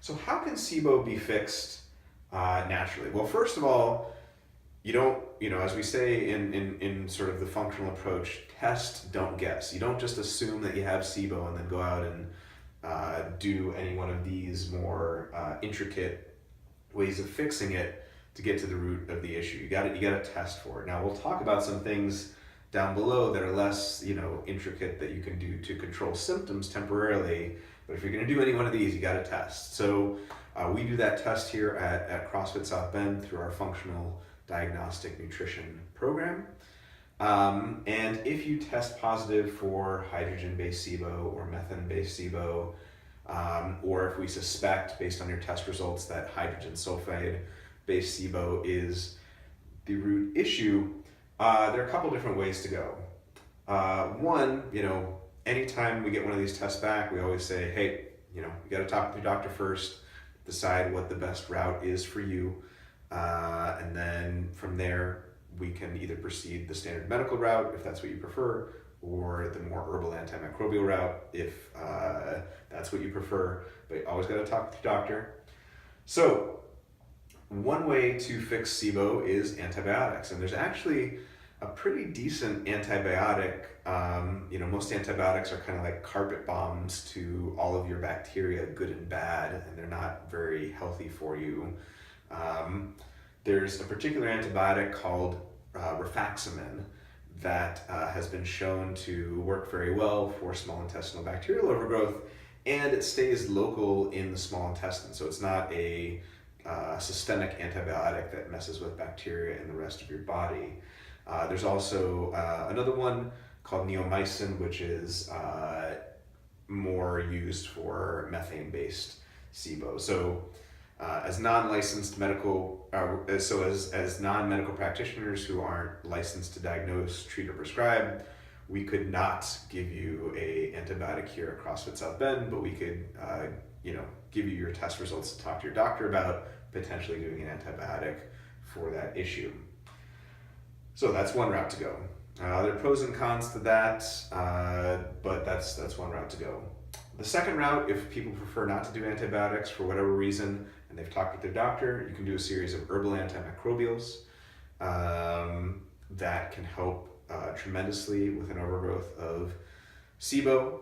So how can SIBO be fixed naturally? Well, first of all, you don't, as we say in sort of the functional approach, test, don't guess. You don't just assume that you have SIBO and then go out and do any one of these more intricate ways of fixing it to get to the root of the issue. You got to test for it. Now we'll talk about some things down below that are less, intricate that you can do to control symptoms temporarily. But if you're going to do any one of these, you got to test. So we do that test here at CrossFit South Bend through our functional diagnostic nutrition program. And if you test positive for hydrogen-based SIBO or methane-based SIBO, or if we suspect based on your test results that hydrogen sulfide-based SIBO is the root issue, there are a couple different ways to go. One, anytime we get one of these tests back, we always say, hey, you got to talk with your doctor first, decide what the best route is for you, and then from there, we can either proceed the standard medical route, if that's what you prefer, or the more herbal antimicrobial route, if that's what you prefer, but you always got to talk with your doctor. So, one way to fix SIBO is antibiotics, and there's actually a pretty decent antibiotic. Most antibiotics are kind of like carpet bombs to all of your bacteria, good and bad, and they're not very healthy for you. There's a particular antibiotic called rifaximin that has been shown to work very well for small intestinal bacterial overgrowth, and it stays local in the small intestine, so it's not a systemic antibiotic that messes with bacteria in the rest of your body. There's also another one called neomycin, which is more used for methane-based SIBO. So as non-licensed medical, as non-medical practitioners who aren't licensed to diagnose, treat, or prescribe, we could not give you a antibiotic here at CrossFit South Bend, but we could, give you your test results to talk to your doctor about potentially doing an antibiotic for that issue. So that's one route to go. There are pros and cons to that, but that's one route to go. The second route, if people prefer not to do antibiotics for whatever reason, and they've talked with their doctor, you can do a series of herbal antimicrobials that can help tremendously with an overgrowth of SIBO.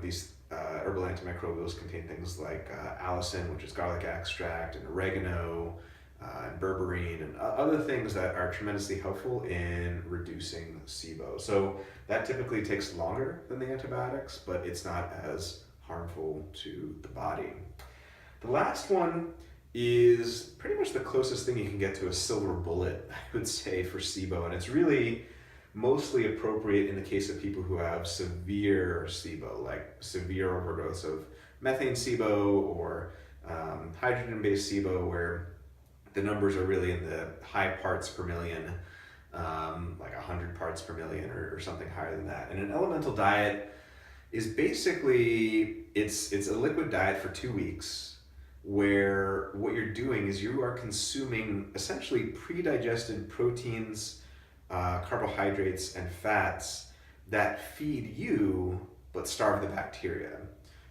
These herbal antimicrobials contain things like allicin, which is garlic extract, and oregano, and berberine, and other things that are tremendously helpful in reducing SIBO. So that typically takes longer than the antibiotics, but it's not as harmful to the body. The last one is pretty much the closest thing you can get to a silver bullet, I would say, for SIBO, and it's really mostly appropriate in the case of people who have severe SIBO, like severe overgrowths of methane SIBO or hydrogen-based SIBO, where the numbers are really in the high parts per million, like 100 parts per million or something higher than that. And an elemental diet is basically, it's a liquid diet for 2 weeks, where what you're doing is you are consuming essentially pre-digested proteins, carbohydrates, and fats that feed you but starve the bacteria.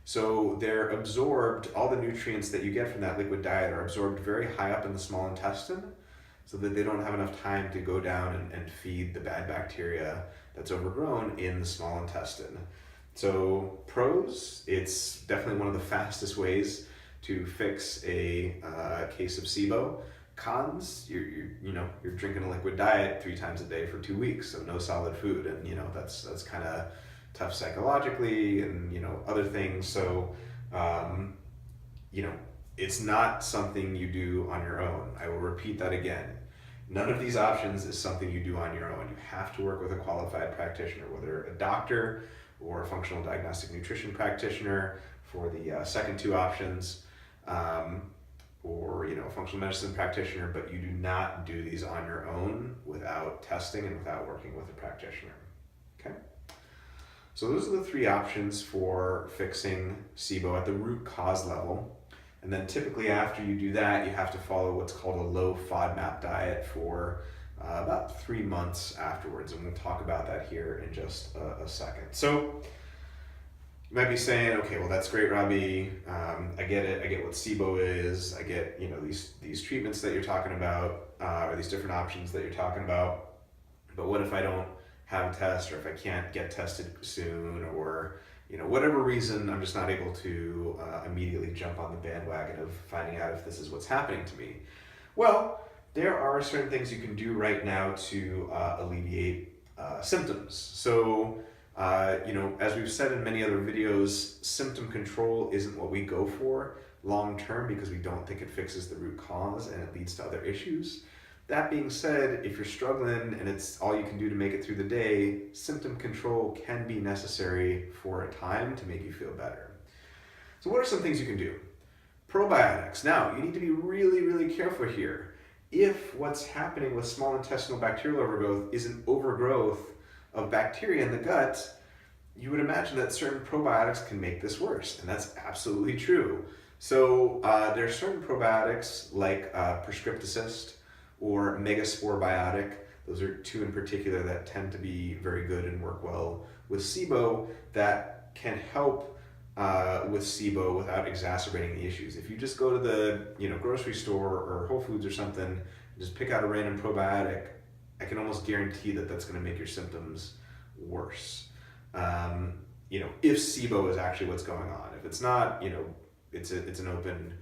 So they're absorbed, all the nutrients that you get from that liquid diet are absorbed very high up in the small intestine so that they don't have enough time to go down and feed the bad bacteria that's overgrown in the small intestine. So pros, it's definitely one of the fastest ways to fix a case of SIBO. Cons, you're drinking a liquid diet 3 times a day for 2 weeks, so no solid food, and that's kind of tough psychologically and other things. So it's not something you do on your own. I will repeat that again. None of these options is something you do on your own. You have to work with a qualified practitioner, whether a doctor or a functional diagnostic nutrition practitioner for the second 2 options, or a functional medicine practitioner, but you do not do these on your own without testing and without working with a practitioner. Okay? So those are the 3 options for fixing SIBO at the root cause level. And then typically after you do that, you have to follow what's called a low Fodmap diet for about 3 months afterwards. And we'll talk about that here in just a second. So, You might be saying, okay, well, that's great, Robbie. I get it. I get what SIBO is. I get, these treatments that you're talking about, or these different options that you're talking about. But what if I don't have a test, or if I can't get tested soon, or whatever reason, I'm just not able to immediately jump on the bandwagon of finding out if this is what's happening to me? Well, there are certain things you can do right now to alleviate symptoms. So, as we've said in many other videos, symptom control isn't what we go for long term because we don't think it fixes the root cause and it leads to other issues. That being said, if you're struggling and it's all you can do to make it through the day, symptom control can be necessary for a time to make you feel better. So what are some things you can do? Probiotics. Now, you need to be really, really careful here. If what's happening with small intestinal bacterial overgrowth is an overgrowth of bacteria in the gut, you would imagine that certain probiotics can make this worse, and that's absolutely true. So there are certain probiotics like Prescripticist or Megasporebiotic. Those are two in particular that tend to be very good and work well with SIBO that can help with SIBO without exacerbating the issues. If you just go to the grocery store or Whole Foods or something, and just pick out a random probiotic, I can almost guarantee that that's going to make your symptoms worse. If SIBO is actually what's going on. If it's not, it's an open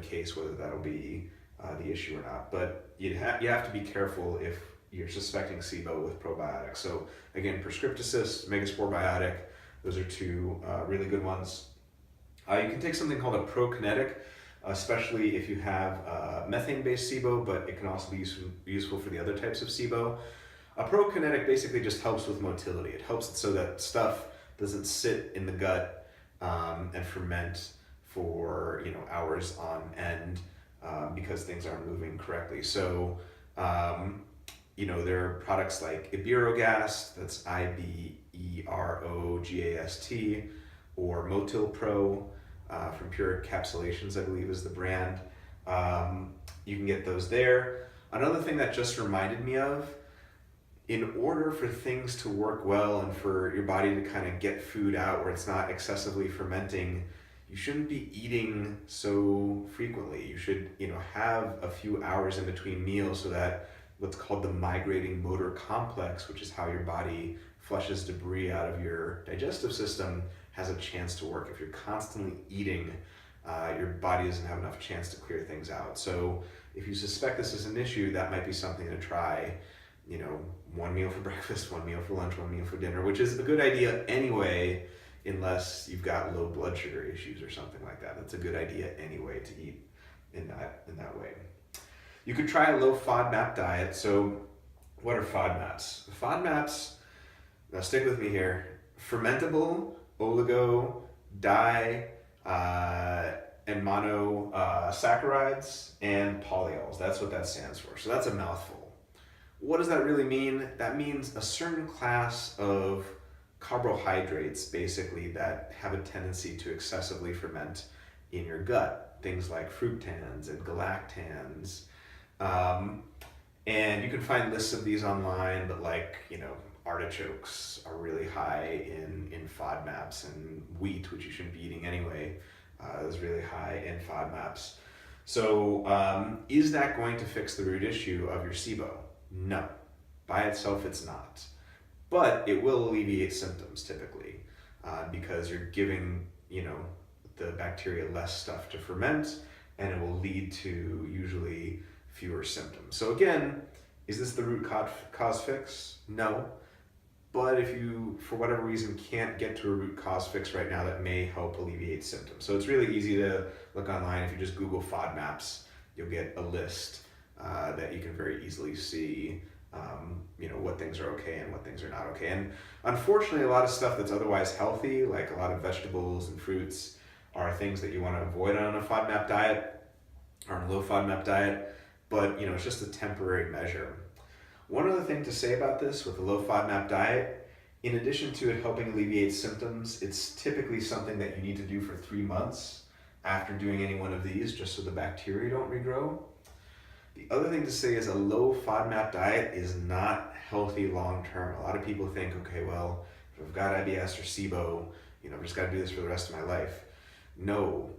case whether that'll be the issue or not. But you have to be careful if you're suspecting SIBO with probiotics. So again, Prescripticist, Megasporebiotic, those are two really good ones. You can take something called a Prokinetic, especially if you have methane-based SIBO, but it can also be useful for the other types of SIBO. A Prokinetic basically just helps with motility. It helps it so that stuff doesn't sit in the gut and ferment for hours on end because things aren't moving correctly. So there are products like Iberogast, that's Iberogast, or Motil Pro from Pure Encapsulations, I believe is the brand. You can get those there. Another thing that just reminded me of, in order for things to work well and for your body to kind of get food out where it's not excessively fermenting, you shouldn't be eating so frequently. You should, have a few hours in between meals so that what's called the migrating motor complex, which is how your body flushes debris out of your digestive system, has a chance to work. If you're constantly eating, your body doesn't have enough chance to clear things out. So if you suspect this is an issue, that might be something to try. One meal for breakfast, one meal for lunch, one meal for dinner, which is a good idea anyway, unless you've got low blood sugar issues or something like that. That's a good idea anyway to eat in that way. You could try a low Fodmap diet. So what are Fodmaps? Fodmaps, now stick with me here, fermentable oligo, and monosaccharides and polyols. That's what that stands for. So that's a mouthful. What does that really mean? That means a certain class of carbohydrates, basically, that have a tendency to excessively ferment in your gut. Things like fructans and galactans. And you can find lists of these online, but artichokes are really high in FODMAPs, and wheat, which you shouldn't be eating anyway, is really high in FODMAPs. So is that going to fix the root issue of your SIBO? No. By itself, it's not. But it will alleviate symptoms typically because you're giving, the bacteria less stuff to ferment, and it will lead to usually fewer symptoms. So again, is this the root cause fix? No. But if you, for whatever reason, can't get to a root cause fix right now, that may help alleviate symptoms. So it's really easy to look online. If you just Google FODMAPs, you'll get a list that you can very easily see what things are okay and what things are not okay. And unfortunately, a lot of stuff that's otherwise healthy, like a lot of vegetables and fruits, are things that you want to avoid on a FODMAP diet or on a low FODMAP diet, but it's just a temporary measure. One other thing to say about this with a low FODMAP diet, in addition to it helping alleviate symptoms, it's typically something that you need to do for 3 months after doing any one of these, just so the bacteria don't regrow. The other thing to say is a low FODMAP diet is not healthy long term. A lot of people think, okay, well, if I've got IBS or SIBO, I've just got to do this for the rest of my life. No,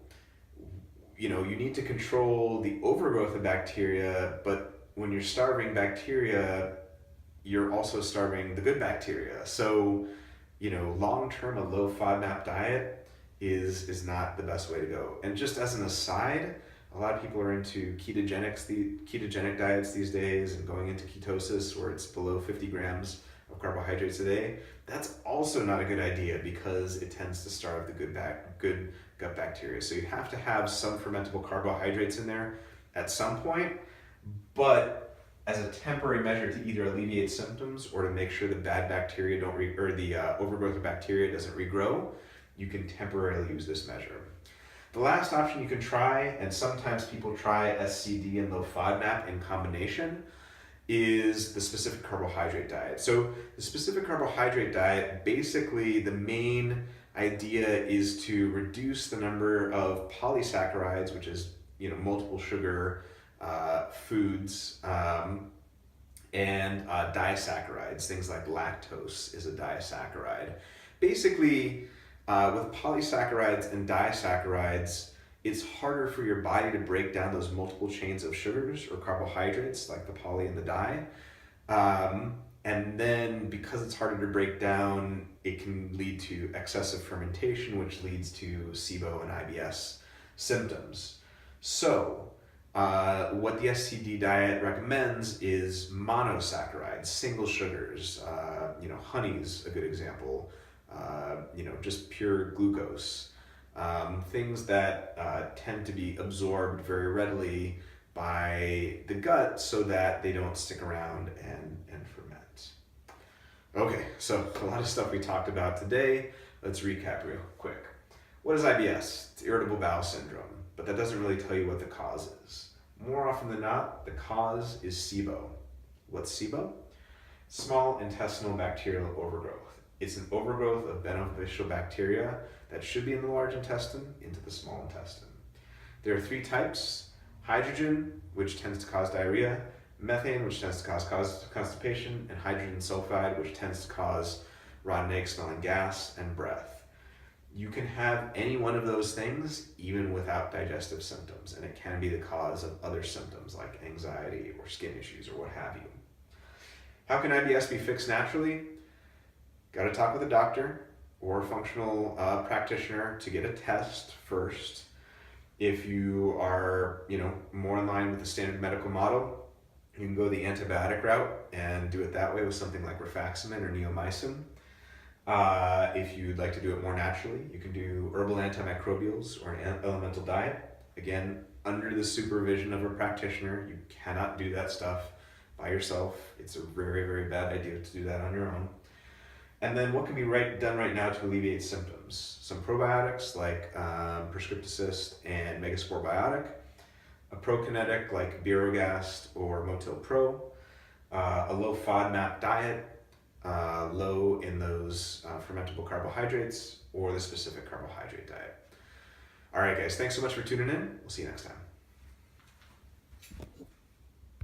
you need to control the overgrowth of bacteria, but when you're starving bacteria, you're also starving the good bacteria. So, long-term, a low FODMAP diet is not the best way to go. And just as an aside, a lot of people are into ketogenic diets these days and going into ketosis where it's below 50 grams of carbohydrates a day. That's also not a good idea because it tends to starve the good gut bacteria. So you have to have some fermentable carbohydrates in there at some point, but as a temporary measure to either alleviate symptoms or to make sure the bad bacteria or the overgrowth of bacteria doesn't regrow, you can temporarily use this measure. The last option you can try, and sometimes people try SCD and low FODMAP in combination, is the specific carbohydrate diet. So the specific carbohydrate diet, basically the main idea is to reduce the number of polysaccharides, which is multiple sugar foods, and disaccharides. Things like lactose is a disaccharide. Basically, with polysaccharides and disaccharides, it's harder for your body to break down those multiple chains of sugars or carbohydrates, like the poly and the di. And then because it's harder to break down, it can lead to excessive fermentation, which leads to SIBO and IBS symptoms. So what the SCD diet recommends is monosaccharides, single sugars. Honey's a good example. Just pure glucose. Things that tend to be absorbed very readily by the gut so that they don't stick around and ferment. Okay, so a lot of stuff we talked about today. Let's recap real quick. What is IBS? It's irritable bowel syndrome, but that doesn't really tell you what the cause is. More often than not, the cause is SIBO. What's SIBO? Small intestinal bacterial overgrowth. It's an overgrowth of beneficial bacteria that should be in the large intestine into the small intestine. There are 3 types: hydrogen, which tends to cause diarrhea, methane, which tends to cause constipation, and hydrogen sulfide, which tends to cause rotten egg smelling gas and breath. You can have any one of those things even without digestive symptoms, and it can be the cause of other symptoms like anxiety or skin issues or what have you. How can IBS be fixed naturally? Got to talk with a doctor or a functional practitioner to get a test first. If you are, more in line with the standard medical model, you can go the antibiotic route and do it that way with something like rifaximin or neomycin. If you'd like to do it more naturally, you can do herbal antimicrobials or an elemental diet. Again, under the supervision of a practitioner. You cannot do that stuff by yourself. It's a very, very bad idea to do that on your own. And then what can be done right now to alleviate symptoms? Some probiotics like Prescripticist and Megaspore Biotic, a Prokinetic like Birogast or Motil Pro, a low FODMAP diet, low in those fermentable carbohydrates, or the specific carbohydrate diet. All right, guys, thanks so much for tuning in. We'll see you next time.